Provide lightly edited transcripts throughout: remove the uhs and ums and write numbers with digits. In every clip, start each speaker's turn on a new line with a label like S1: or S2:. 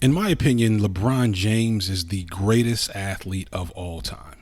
S1: In my opinion, LeBron James is the greatest athlete of all time.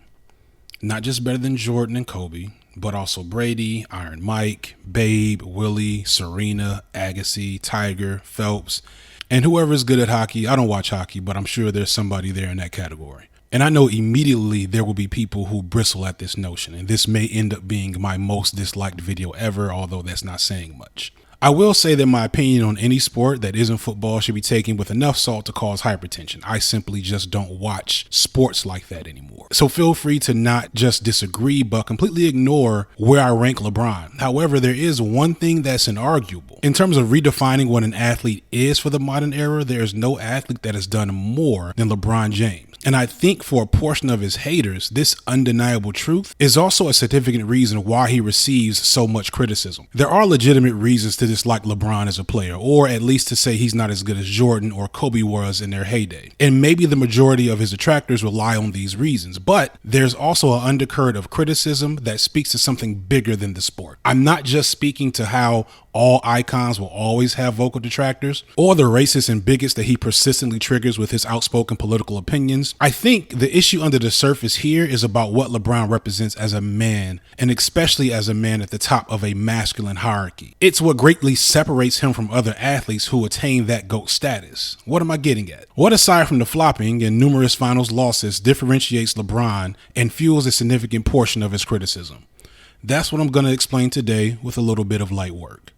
S1: Not just better than Jordan and Kobe, but also Brady, Iron Mike, Babe, Willie, Serena, Agasi, Tiger, Phelps, and whoever is good at hockey. I don't watch hockey, but I'm sure there's somebody there in that category. And I know immediately there will be people who bristle at this notion, and this may end up being my most disliked video ever, although that's not saying much. I will say that my opinion on any sport that isn't football should be taken with enough salt to cause hypertension. I simply just don't watch sports like that anymore. So feel free to not just disagree, but completely ignore where I rank LeBron. However, there is one thing that's inarguable. In terms of redefining what an athlete is for the modern era, there is no athlete that has done more than LeBron James. And I think for a portion of his haters, this undeniable truth is also a significant reason why he receives so much criticism. There are legitimate reasons to dislike LeBron as a player, or at least to say he's not as good as Jordan or Kobe was in their heyday. And maybe the majority of his detractors rely on these reasons, but there's also an undercurrent of criticism that speaks to something bigger than the sport. I'm not just speaking to how all icons will always have vocal detractors, or the racists and bigots that he persistently triggers with his outspoken political opinions. I think the issue under the surface here is about what LeBron represents as a man, and especially as a man at the top of a masculine hierarchy. It's what greatly separates him from other athletes who attain that GOAT status. What am I getting at? What aside from the flopping and numerous finals losses differentiates LeBron and fuels a significant portion of his criticism? That's what I'm going to explain today with a little bit of light work.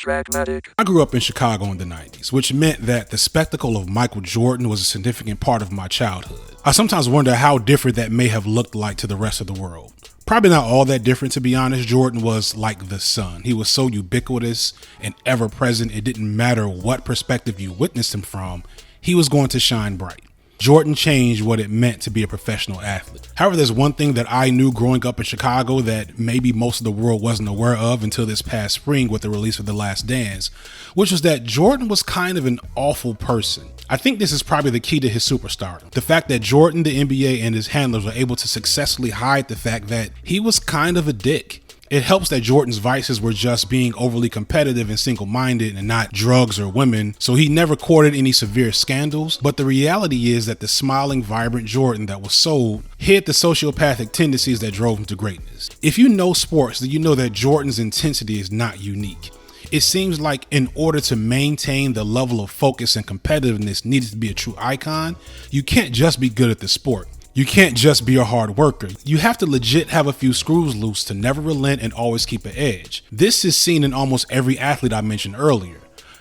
S1: I grew up in Chicago in the 90s, which meant that the spectacle of Michael Jordan was a significant part of my childhood. I sometimes wonder how different that may have looked like to the rest of the world. Probably not all that different, to be honest. Jordan was like the sun. He was so ubiquitous and ever present, it didn't matter what perspective you witnessed him from, he was going to shine bright. Jordan changed what it meant to be a professional athlete. However, there's one thing that I knew growing up in Chicago that maybe most of the world wasn't aware of until this past spring with the release of The Last Dance, which was that Jordan was kind of an awful person. I think this is probably the key to his superstardom. The fact that Jordan, the NBA, and his handlers were able to successfully hide the fact that he was kind of a dick. It helps that Jordan's vices were just being overly competitive and single-minded and not drugs or women, so he never courted any severe scandals. But the reality is that the smiling, vibrant Jordan that was sold hid the sociopathic tendencies that drove him to greatness. If you know sports, then you know that Jordan's intensity is not unique. It seems like in order to maintain the level of focus and competitiveness needed to be a true icon, you can't just be good at the sport. You can't just be a hard worker. You have to legit have a few screws loose to never relent and always keep an edge. This is seen in almost every athlete I mentioned earlier.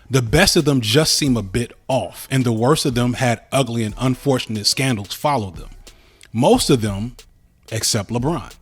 S1: The best of them just seem a bit off, and the worst of them had ugly and unfortunate scandals follow them. Most of them, except LeBron.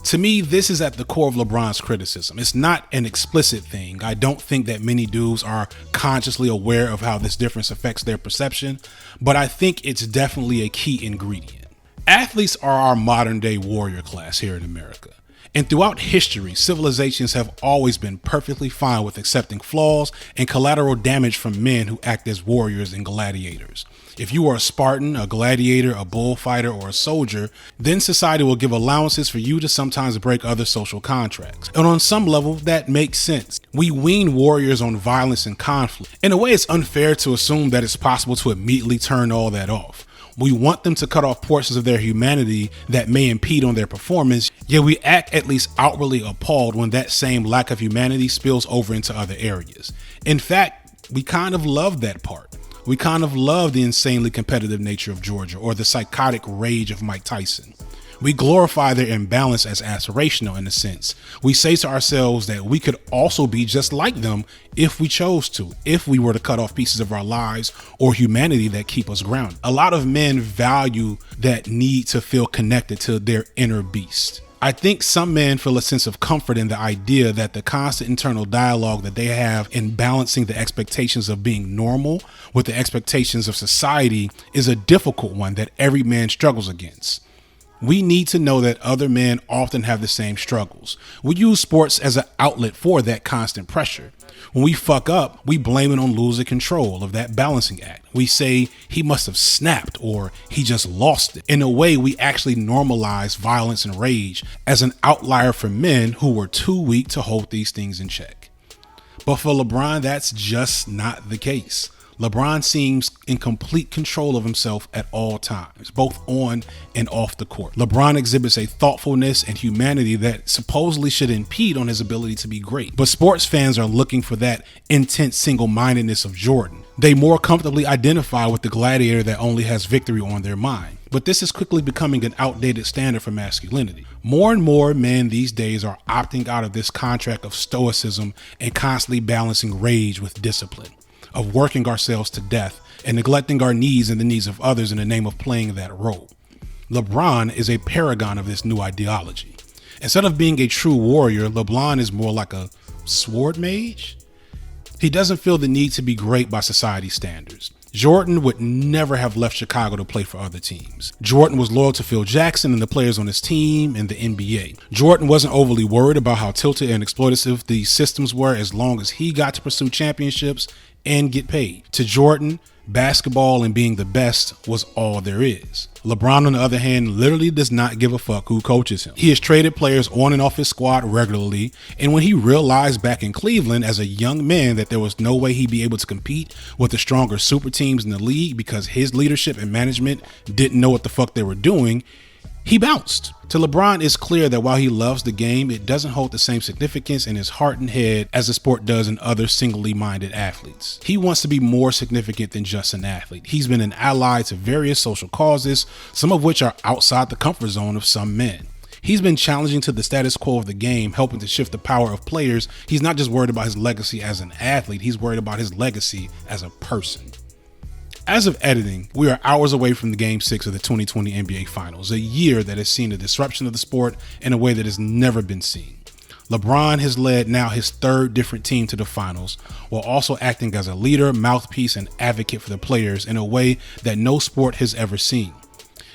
S1: To me, this is at the core of LeBron's criticism. It's not an explicit thing. I don't think that many dudes are consciously aware of how this difference affects their perception, but I think it's definitely a key ingredient. Athletes are our modern day warrior class here in America. And throughout history, civilizations have always been perfectly fine with accepting flaws and collateral damage from men who act as warriors and gladiators. If you are a Spartan, a gladiator, a bullfighter, or a soldier, then society will give allowances for you to sometimes break other social contracts. And on some level, that makes sense. We wean warriors on violence and conflict. In a way, it's unfair to assume that it's possible to immediately turn all that off. We want them to cut off portions of their humanity that may impede on their performance, yet we act at least outwardly appalled when that same lack of humanity spills over into other areas. In fact, we kind of love that part. We kind of love the insanely competitive nature of Georgia or the psychotic rage of Mike Tyson. We glorify their imbalance as aspirational in a sense. We say to ourselves that we could also be just like them if we chose to, if we were to cut off pieces of our lives or humanity that keep us grounded. A lot of men value that need to feel connected to their inner beast. I think some men feel a sense of comfort in the idea that the constant internal dialogue that they have in balancing the expectations of being normal with the expectations of society is a difficult one that every man struggles against. We need to know that other men often have the same struggles. We use sports as an outlet for that constant pressure. When we fuck up, we blame it on losing control of that balancing act. We say he must have snapped or he just lost it. In a way, we actually normalize violence and rage as an outlier for men who were too weak to hold these things in check. But for LeBron, that's just not the case. LeBron seems in complete control of himself at all times, both on and off the court. LeBron exhibits a thoughtfulness and humanity that supposedly should impede on his ability to be great. But sports fans are looking for that intense single-mindedness of Jordan. They more comfortably identify with the gladiator that only has victory on their mind. But this is quickly becoming an outdated standard for masculinity. More and more men these days are opting out of this contract of stoicism and constantly balancing rage with discipline, of working ourselves to death and neglecting our needs and the needs of others in the name of playing that role. LeBron is a paragon of this new ideology. Instead of being a true warrior, LeBron is more like a sword mage. He doesn't feel the need to be great by society standards. Jordan would never have left Chicago to play for other teams. Jordan was loyal to Phil Jackson and the players on his team and the NBA. Jordan wasn't overly worried about how tilted and exploitative these systems were as long as he got to pursue championships and get paid. To Jordan, basketball and being the best was all there is. LeBron, on the other hand, literally does not give a fuck who coaches him. He has traded players on and off his squad regularly, and when he realized back in Cleveland as a young man that there was no way he'd be able to compete with the stronger super teams in the league because his leadership and management didn't know what the fuck they were doing, he bounced. To LeBron, it's clear that while he loves the game, it doesn't hold the same significance in his heart and head as the sport does in other singly minded athletes. He wants to be more significant than just an athlete. He's been an ally to various social causes, some of which are outside the comfort zone of some men. He's been challenging to the status quo of the game, helping to shift the power of players. He's not just worried about his legacy as an athlete, he's worried about his legacy as a person. As of editing, we are hours away from the Game 6 of the 2020 NBA Finals, a year that has seen a disruption of the sport in a way that has never been seen. LeBron has led now his third different team to the finals, while also acting as a leader, mouthpiece, and advocate for the players in a way that no sport has ever seen.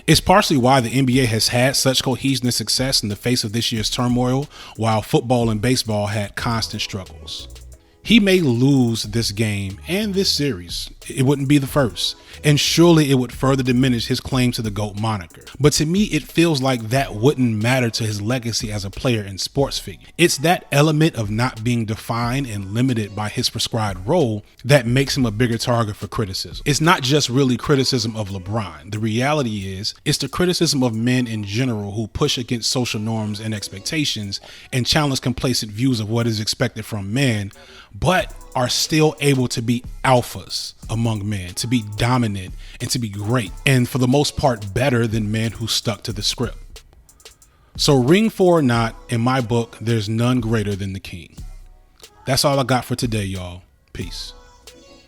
S1: It's partially why the NBA has had such cohesion and success in the face of this year's turmoil, while football and baseball had constant struggles. He may lose this game and this series. It wouldn't be the first. And surely it would further diminish his claim to the GOAT moniker. But to me, it feels like that wouldn't matter to his legacy as a player and sports figure. It's that element of not being defined and limited by his prescribed role that makes him a bigger target for criticism. It's not just really criticism of LeBron. The reality is, it's the criticism of men in general who push against social norms and expectations and challenge complacent views of what is expected from men, but are still able to be alphas among men, to be dominant and to be great, and for the most part better than men who stuck to the script. So ring for or not, in my book, there's none greater than the king. That's all I got for today, y'all. Peace.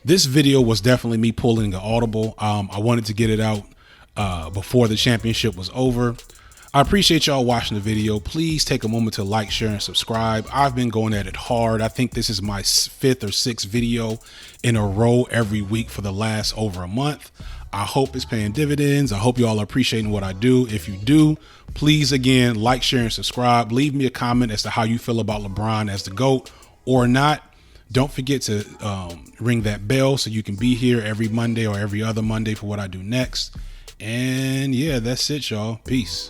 S1: This video was definitely me pulling an audible. I wanted to get it out before the championship was over. I appreciate y'all watching the video. Please take a moment to like, share, and subscribe. I've been going at it hard. I think this is my 5th or 6th video in a row every week for the last over a month. I hope it's paying dividends. I hope y'all are appreciating what I do. If you do, please, again, like, share, and subscribe. Leave me a comment as to how you feel about LeBron as the GOAT or not. Don't forget to ring that bell so you can be here every Monday or every other Monday for what I do next. And yeah, that's it, y'all. Peace.